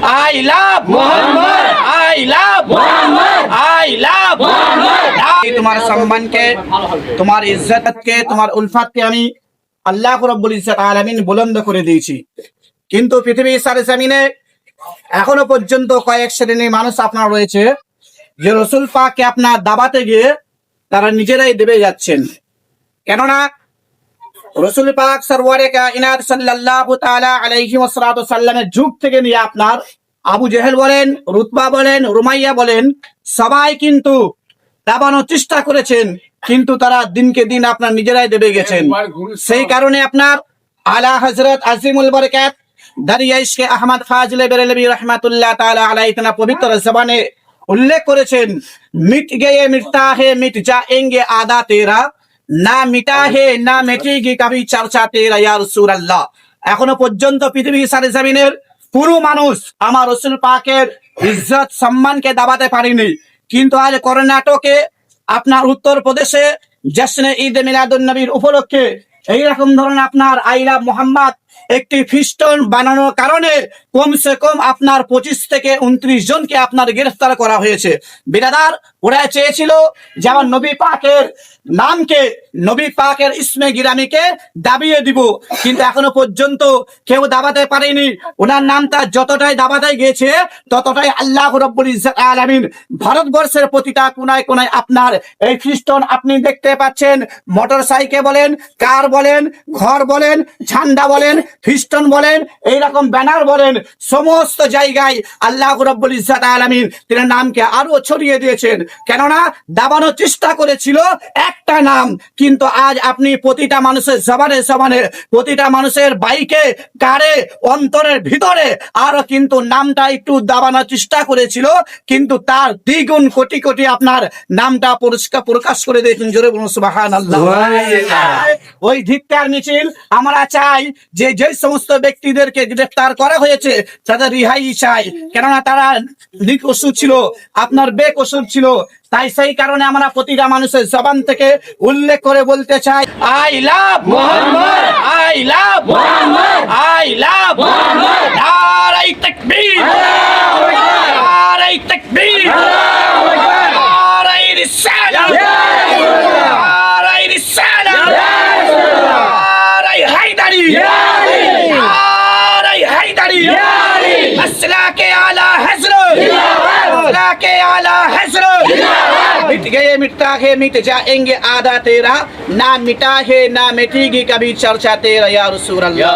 I love Muhammad. I love Muhammad. I love Muhammad. তোমার সম্মানকে, তোমার ইজ্জতকে, তোমার উলফাতকে আমি আল্লাহ রাব্বুল ইজ্জত আলামিন বুলন্দ করে দিয়েছি। কিন্তু পৃথিবীর সরজমিনে এখনো পর্যন্ত কয়েক শ্রেণীর মানুষ আপনার রয়েছে যে রাসূল পাককে আপনার দাবাতে গিয়ে তারা নিজেরাই দেবে যাচ্ছেন। কেননা রাসূল পাক সরওয়ারে কায়নাত সাল্লাল্লাহু তাআলা আলাইহি ওয়াসাল্লামের যুগ থেকে নিয়ে আপনার আবু জেহেল বলেন, রুতবা বলেন, রুমাইয়া বলেন, সবাই কিন্তু দাবানোর চেষ্টা করেছেন, কিন্তু তারা দিনকে দিন আপনার নিজেরাই দেবে গেছেন। সেই কারণে আপনার আলা হযরত আজিমুল বরকাত দারিয়া ইশকে আহমদ ফাজিল বেরেলভী রাহমাতুল্লাহ তাআলা আলাইহি তাআলা পবিত্র জবানে উল্লেখ করেছেন, মিট গয়ে মিটতা হে মিট যাएंगे আদা তেরা, না মিটা হে না মিটেগি কবি চর্চা তেরা ইয়া রাসূলুল্লাহ। এখনো পর্যন্ত পৃথিবীর সারজমিনের পুরো মানুষ আমার রাসূল পাকের ইজ্জত সম্মানকে দাবাতে পারেনি, কিন্তু আজ কর্ণাটকে আপনার উত্তর প্রদেশে জশ্নে ঈদ মিলাদুন নবীর উপলক্ষে এইরকম ধরনের আপনার আই লাভ মোহাম্মদ একটি ফিস্টন বানানোর কারণে কমসে কম আপনার 25 থেকে 29 জনকে আপনার গ্রেফতার করা হয়েছে। বিরাদার, ওরা চেয়েছিল যেমন নবী পাকের নামকে, নবী পাকের ইসমে গিরামিকে দাবিয়ে দিব, কিন্তু এখনো পর্যন্ত কেউ দাবাতে পারেনি। ওনার নামটা যতটাই দাবাতে গেছে ততটাই আল্লাহ রাব্বুল ইজ্জত আলামিন ভারতবর্ষের প্রতিটা কোনায় কোনায় আপনার এই ফিস্টন আপনি দেখতে পাচ্ছেন। মোটর সাইকেল বলেন, কার বলেন, ঘর বলেন, ঝান্ডা বলেন, ফিস্টন বলেন, এইরকম ব্যানার বলেন, সমস্ত জায়গায় আল্লাহ রাব্বুল ইজ্জত আলামিন তিনি নামকে আরো ছড়িয়ে দিয়েছেন। কেননা দাবানোর চেষ্টা করেছিল একটা নাম, কিন্তু আজ আপনি প্রতিটা মানুষের জবানে জবানে, প্রতিটা মানুষের বাইকে, কারে, অন্তরের ভিতরে আরো কিন্তু নামটা একটু দাবানোর চেষ্টা করেছিল, কিন্তু তার দ্বিগুণ কোটি কোটি আপনার নামটা প্রকাশ করে দিয়েছেন। জোরে বলুন সুবহানাল্লাহ। ওই ধিক্কার মিছিল আমরা চাই যে যে সমস্ত ব্যক্তিদেরকে গ্রেফতার করা হয়েছে তাদের রিহাই চাই, কেননা তারা নিকসুর ছিল, আপনার বেকসুর ছিল। তাই সেই কারণে আমরা প্রতিটা মানুষের জবান থেকে উল্লেখ করে বলতে চাই, I love Muhammad, I love Muhammad, I love Muhammad. নারায়ে তাকবীর, নারায়ে তাকবীর, নারায়ে রিসালাত, নারায়ে রিসালাত, নারায়ে হায়দারি, নারায়ে হায়দারি, আসলাকে আলা হযরত, আসলাকে আলা হযরত। मिट गए मिटता है मिट जाएंगे आधा तेरा, ना मिटा है ना मिटेगी कभी चर्चा तेरा या रसूल अल्लाह।